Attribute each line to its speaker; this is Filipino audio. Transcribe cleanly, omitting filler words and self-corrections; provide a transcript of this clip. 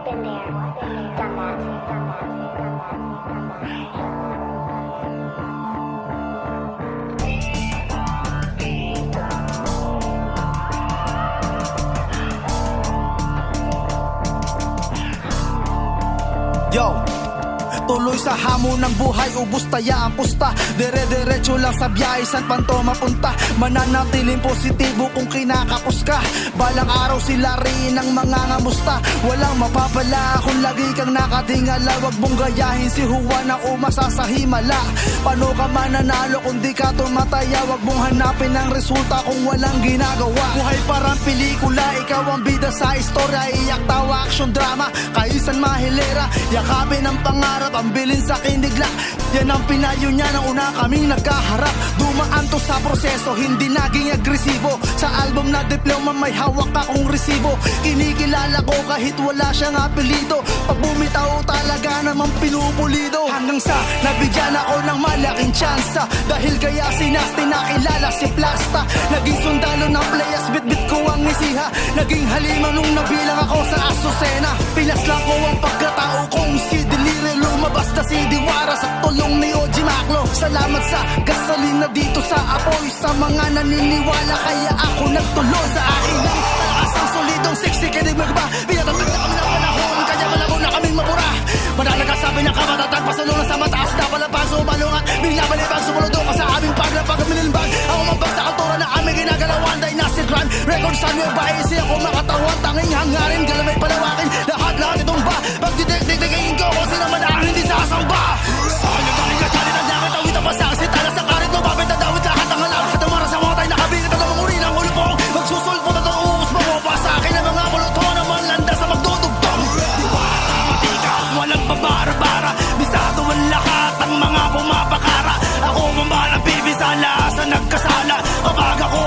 Speaker 1: been there, done that, done that, done that, done that.
Speaker 2: Yo, tuloy sa hamon ng buhay, ubus taya ang pusta. Dire-diretso lang sa biyahe, saan pan to mapunta. Mananatiling positibo kung kinakapos ka. Balang araw sila rin ang mga ngamusta. Walang mapapala kung lagi kang nakatingala. Wag mong gayahin si Juan na umasa sa himala. Paano ka mananalo kung di ka tumataya? Wag mong hanapin ang resulta kung walang ginagawa. Buhay parang pelikula, ikaw ang bida sa istorya. Iyak, tawa, action, drama, kaisan mahilera. Yakapin ang pangarap, ang bilin sa kiniglak. Yan ang pinayo niya nang una kaming nagkaharap. Dumaan to sa proseso, hindi naging agresibo. Sa album na diploma may hawak akong resibo. Kinikilala ko kahit wala siyang apelido. Pag bumitaw talaga namang pinupulido. Hanggang sa nabigyan ako ng malaking tsansa. Dahil kaya sinasti nakilala si Plasta. Naging sundalo ng playas, bit-bit ko ang isiha. Naging halima nung nabilang ako sa Azucena. Pinaslang ko ang pagkatao kong si Delire. Lumabas na si Diwara sa tulong ni Oji Maclo. Salamat sa gasolina dito sa apoy. Sa mga naniniwala kaya ako nagtuloy. Sa akin lang talakas ang solidong siksikinig magba. Pinatatag na kami ng panahon, kaya malabo na kaming mabura. Madalaga sabi ng kamatatag, pasulong sa mataas na palapag sumalungat. Binabalibag, sumulod ka sa aming paglapag. Minilbag, ako mabag sa kultura na aming ginagalawan. Dynasty Grand, record sa New Baisi. Ako makatawan, tanging hangarin, galamay palawakin. Lahat itong ba, pagdidik-dik-dikin ko kung sino man ang hindi sasamba. Sa kanya galing at galing ang langit, awit ang pasaksit. Talas sa karit mo, babit at dawit lahat ang alam. At ang maras ang mga tayo nakabilit at ang mga uri ng ulo po. Magsusulpot at ang uus mamupa sa akin ang mga muluto naman landa sa magdudugtong. Diwara, matikas, walang babara-bara. Bisado ang lahat ang mga pumapakara. Ako mamalang bibisala sa nagkasala. Kapag ako